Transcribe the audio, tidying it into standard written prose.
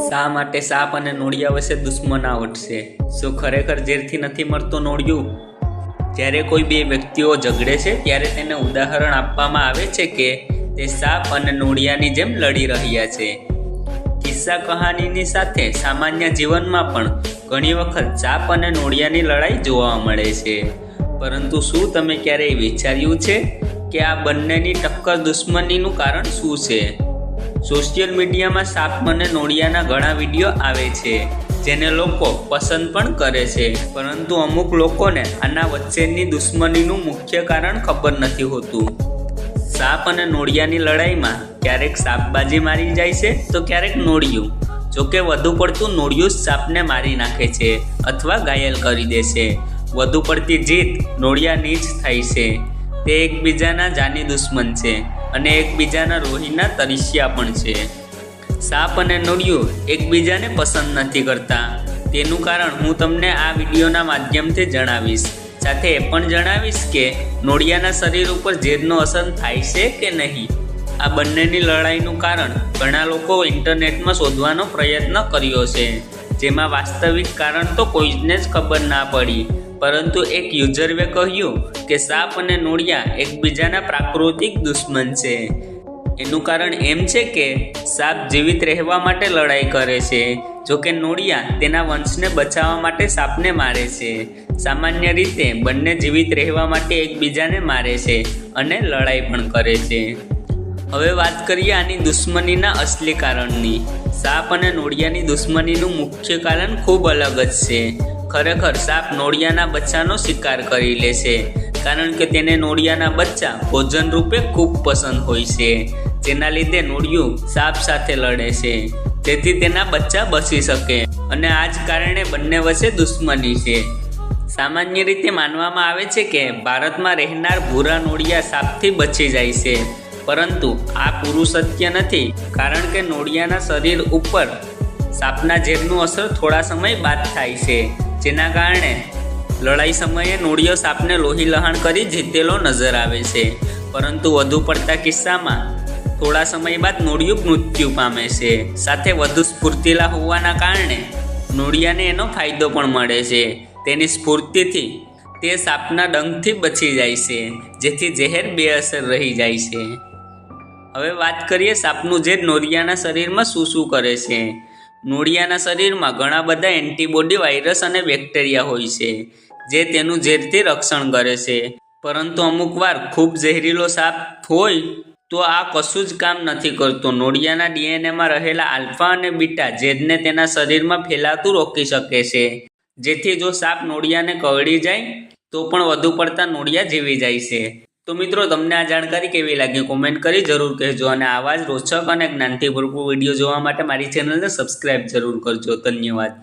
શા માટે સાપ અને નોળિયા વચ્ચે દુશ્મનાવટ છે? શું ખરેખર ઝેરથી નથી મરતો નોળિયું? જ્યારે કોઈ બે વ્યક્તિઓ ઝઘડે છે ત્યારે તેને ઉદાહરણ આપવામાં આવે છે કે તે સાપ અને નોળિયાની જેમ લડી રહ્યા છે. કિસ્સા કહાનીની સાથે સામાન્ય જીવનમાં પણ ઘણી વખત સાપ અને નોળિયાની લડાઈ જોવા મળે છે. પરંતુ શું તમે ક્યારેય વિચાર્યું છે કે આ બંનેની ટક્કર દુશ્મનીનું કારણ શું છે? સોશિયલ મીડિયામાં સાપ અને નોળિયાના ઘણા વિડીયો આવે છે જેને લોકો પસંદ પણ કરે છે, પરંતુ અમુક લોકોને આના વચ્ચેની દુશ્મનીનું મુખ્ય કારણ ખબર નથી હોતું. સાપ અને નોળિયાની લડાઈમાં ક્યારેક સાપબાજી મારી જાય છે તો ક્યારેક નોળિયું. જોકે વધુ પડતું નોળિયું સાપને મારી નાખે છે અથવા ઘાયલ કરી દે છે. વધુ પડતી જીત નોળિયાની જ થાય છે. તે એકબીજાના જાની દુશ્મન છે અને એકબીજાના લોહીના તરસ્યા પણ છે. સાપ અને નોળિયું એકબીજાને પસંદ નથી કરતા. તેનું કારણ હું તમને આ વિડીયોના માધ્યમથી જણાવીશ. સાથે એ પણ જણાવીશ કે નોળિયાના શરીર ઉપર ઝેરનો અસર થાય છે કે નહીં. આ બંનેની લડાઈનું કારણ ઘણા લોકો ઇન્ટરનેટમાં શોધવાનો પ્રયત્ન કર્યો છે, જેમાં વાસ્તવિક કારણ તો કોઈને જ ખબર ના પડી. પરંતુ એક યુઝરે કહ્યું કે સાપ અને નોળિયા એકબીજાના પ્રાકૃતિક દુશ્મન છે. એનું કારણ એમ છે કે સાપ જીવિત રહેવા માટે લડાઈ કરે છે, જોકે નોળિયા તેના વંશને બચાવવા માટે સાપને મારે છે. સામાન્ય રીતે બંને જીવિત રહેવા માટે એકબીજાને મારે છે અને લડાઈ પણ કરે છે. હવે વાત કરીએ આની દુશ્મનીના અસલી કારણની. સાપ અને નોળિયાની દુશ્મનીનું મુખ્ય કારણ ખૂબ અલગ જ છે. ખરેખર સાપ નોળિયાના બચ્ચાનો શિકાર કરી લે છે, કારણ કે તેને નોળિયાના બચ્ચા ભોજન રૂપે ખૂબ પસંદ હોય છે. જેના લીધે નોળિયું સાપ સાથે લડે છે જેથી તેના બચ્ચા બચી શકે, અને આ જ કારણે બંને વચ્ચે દુશ્મની છે. સામાન્ય રીતે માનવામાં આવે છે કે ભારતમાં રહેનાર ભૂરા નોળિયા સાપથી બચી જાય છે, પરંતુ આ પૂરું સત્ય નથી, કારણ કે નોળિયાના શરીર ઉપર સાપના ઝેરનું અસર થોડા સમય બાદ થાય છે, જેના કારણે લડાઈ સમયે નોળિયો સાપને લોહી લહાણ કરી જીતેલો નજર આવે છે. પરંતુ વધુ પડતા કિસ્સામાં થોડા સમય બાદ નોળિયું મૃત્યુ પામે છે. સાથે વધુ સ્ફૂર્તિલા હોવાના કારણે નોળિયાને એનો ફાયદો પણ મળે છે. તેની સ્ફૂર્તિથી તે સાપના ડંખથી બચી જાય છે, જેથી ઝેર બેઅસર રહી જાય છે. હવે વાત કરીએ સાપનું ઝેર નોળિયાના શરીરમાં શું કરે છે. નોળિયાના શરીરમાં ઘણા બધા એન્ટીબોડી વાયરસ અને બેક્ટેરિયા હોય છે જે તેનું ઝેરથી રક્ષણ કરે છે. પરંતુ અમુક વાર ખૂબ ઝેરીલો સાપ હોય તો આ કશું જ કામ નથી કરતો. નોળિયાના ડીએનએમાં રહેલા આલ્ફા અને બીટા ઝેરને તેના શરીરમાં ફેલાતું રોકી શકે છે, જેથી જો સાપ નોળિયાને કરડી જાય તો પણ વધુ પડતા નોળિયા જીવી જાય છે. તો મિત્રો, તમને આ જાણકારી કેવી લાગી કોમેન્ટ કરી જરૂર કહેજો, અને આવા જ રોચક અને જ્ઞાનથી ભરપૂર વિડીયો જોવા માટે મારી ચેનલને સબસ્ક્રાઈબ જરૂર કરજો. ધન્યવાદ.